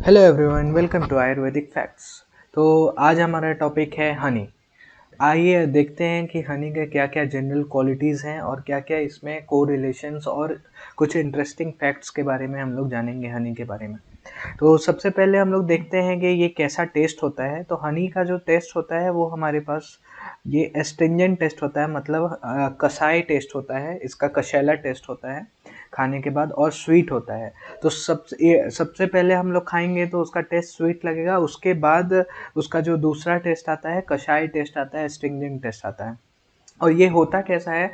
Hello everyone, welcome to ayurvedic facts. तो आज हमारा टॉपिक है हनी। आइए देखते हैं कि हनी के क्या क्या जनरल क्वालिटीज़ हैं और क्या क्या इसमें कोरिलेशंस और कुछ इंटरेस्टिंग फैक्ट्स के बारे में हम लोग जानेंगे हनी के बारे में। तो सबसे पहले हम लोग देखते हैं कि ये कैसा टेस्ट होता है। तो हनी का जो टेस्ट होता है वो हमारे पास ये एस्ट्रिंजेंट टेस्ट होता है, मतलब कसाई टेस्ट होता है, इसका कशैला टेस्ट होता है खाने के बाद, और स्वीट होता है। तो सबसे पहले हम लोग खाएंगे तो उसका टेस्ट स्वीट लगेगा, उसके बाद उसका जो दूसरा टेस्ट आता है कषाय टेस्ट आता है, स्टिंजेंट टेस्ट आता है। और ये होता कैसा है,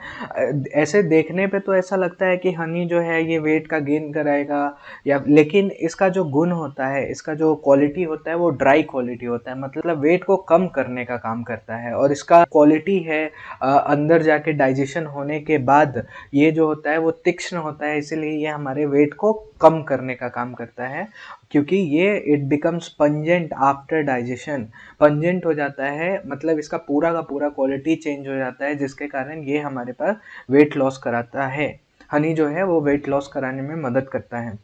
ऐसे देखने पे तो ऐसा लगता है कि हनी जो है ये वेट का गेन कराएगा, या लेकिन इसका जो गुण होता है, इसका जो क्वालिटी होता है वो ड्राई क्वालिटी होता है, मतलब वेट को कम करने का काम करता है। और इसका क्वालिटी है अंदर जाके डाइजेशन होने के बाद ये जो होता है वो तीक्ष्ण होता है, इसीलिए ये हमारे वेट को कम करने का काम करता है, क्योंकि ये it becomes pungent after digestion. Pungent हो जाता है, मतलब इसका पूरा का पूरा क्वालिटी चेंज हो जाता है, जिसके कारण ये हमारे पास वेट लॉस कराता है। हनी जो है वो वेट लॉस कराने में मदद करता है।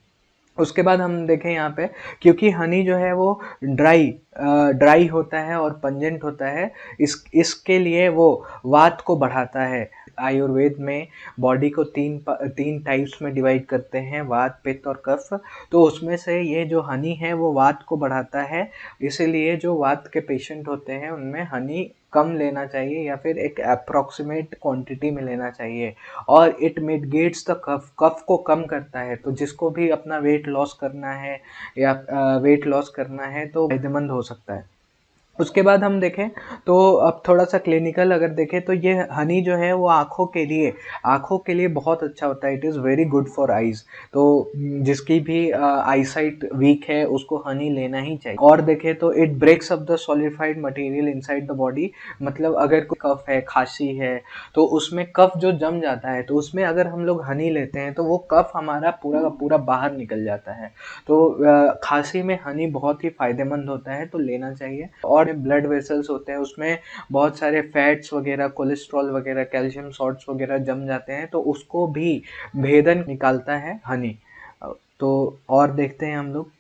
उसके बाद हम देखें यहाँ पे, क्योंकि हनी जो है वो ड्राई होता है और पंजेंट होता है, इसके लिए वो वात को बढ़ाता है। आयुर्वेद में बॉडी को तीन टाइप्स में डिवाइड करते हैं, वात, पित्त और कफ। तो उसमें से ये जो हनी है वो वात को बढ़ाता है, इसीलिए जो वात के पेशेंट होते हैं उनमें हनी कम लेना चाहिए या फिर एक अप्रॉक्सीमेट क्वांटिटी में लेना चाहिए। और इट मिटिगेट्स द कफ, कफ को कम करता है। तो जिसको भी अपना वेट लॉस करना है या वेट लॉस करना है तो फायदेमंद हो सकता है। उसके बाद हम देखें तो अब थोड़ा सा क्लिनिकल अगर देखें तो ये हनी जो है वो आँखों के लिए बहुत अच्छा होता है। It is very good for eyes. तो जिसकी भी आई साइट वीक है उसको हनी लेना ही चाहिए। और देखें तो it breaks up the solidified material inside the body, मतलब अगर कोई कफ है, खांसी है, तो उसमें कफ जो जम जाता है तो उसमें अगर हम लोग हनी लेते हैं तो वो कफ हमारा पूरा का पूरा बाहर निकल जाता है। तो खांसी में हनी बहुत ही फायदेमंद होता है, तो लेना चाहिए। और ब्लड वेसल्स होते हैं उसमें बहुत सारे फैट्स वगैरह, कोलेस्ट्रॉल वगैरह, कैल्शियम सॉल्ट्स वगैरह जम जाते हैं, तो उसको भी भेदन निकालता है हनी। तो और देखते हैं हम लोग,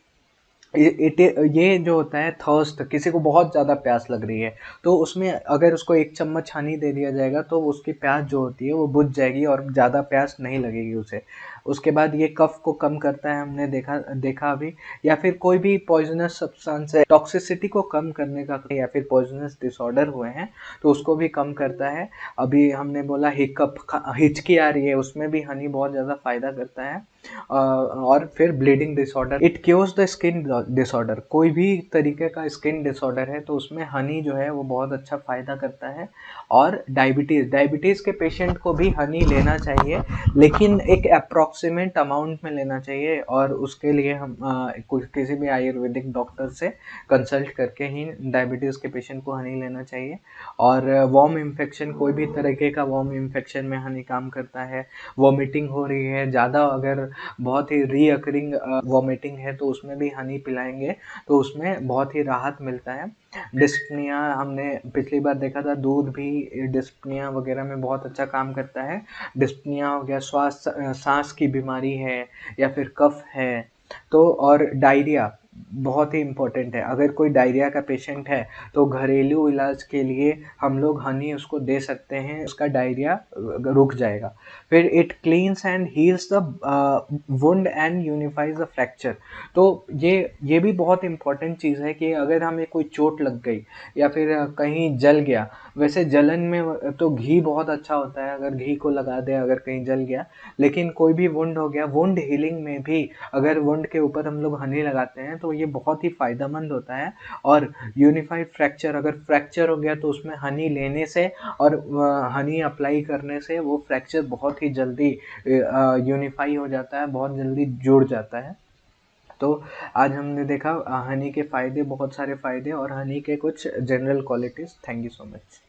ये जो होता है थर्स्ट, किसी को बहुत ज़्यादा प्यास लग रही है तो उसमें अगर उसको 1 चम्मच हनी दे दिया जाएगा तो उसकी प्यास जो होती है वो बुझ जाएगी और ज़्यादा प्यास नहीं लगेगी उसे। उसके बाद ये कफ को कम करता है, हमने देखा अभी। या फिर कोई भी पॉइजनस सब्सटेंस है, टॉक्सिसिटी को कम करने का, या फिर पॉइजनस डिसऑर्डर हुए हैं तो उसको भी कम करता है। अभी हमने बोला हिचकी आ रही है, उसमें भी हनी बहुत ज़्यादा फायदा करता है। और फिर bleeding disorder, it cures the skin disorder, कोई भी तरीके का स्किन डिसऑर्डर है तो उसमें हनी जो है वो बहुत अच्छा फायदा करता है। और डायबिटीज़ के पेशेंट को भी हनी लेना चाहिए, लेकिन एक अप्रॉक्सीमेट अमाउंट में लेना चाहिए, और उसके लिए हम किसी भी आयुर्वेदिक डॉक्टर से कंसल्ट करके ही डायबिटीज़ के पेशेंट को हनी लेना चाहिए। और वॉर्म इन्फेक्शन, कोई भी तरीके का वॉर्म इन्फेक्शन में हनी काम करता है। वॉमिटिंग हो रही है ज़्यादा, अगर बहुत ही रीअकरिंग वॉमिटिंग है तो उसमें भी हनी पिलाएंगे तो उसमें बहुत ही राहत मिलता है। डिस्पनिया, हमने पिछली बार देखा था, दूध भी डिस्पनिया वगैरह में बहुत अच्छा काम करता है। डिस्पनिया हो गया, सांस की बीमारी है, या फिर कफ है। तो और डायरिया बहुत ही इम्पोर्टेंट है, अगर कोई डायरिया का पेशेंट है तो घरेलू इलाज के लिए हम लोग हनी उसको दे सकते हैं, उसका डायरिया रुक जाएगा। फिर it cleans and heels the wound and unifies the fracture. तो ये भी बहुत इंपॉर्टेंट चीज़ है कि अगर हमें कोई चोट लग गई या फिर कहीं जल गया, वैसे जलन में तो घी बहुत अच्छा होता है, अगर घी को लगा दे अगर कहीं जल गया, लेकिन कोई भी वुंड हो गया, वुंड हीलिंग में भी अगर वुंड के ऊपर हम लोग हनी लगाते हैं तो ये बहुत ही फायदेमंद होता है। और यूनिफाइड फ्रैक्चर, अगर फ्रैक्चर हो गया तो उसमें हनी लेने से और हनी अप्लाई करने से वो फ्रैक्चर बहुत ही जल्दी यूनिफाई हो जाता है, बहुत जल्दी जुड़ जाता है। तो आज हमने देखा हनी के फ़ायदे, बहुत सारे फ़ायदे और हनी के कुछ general qualities. Thank you so much.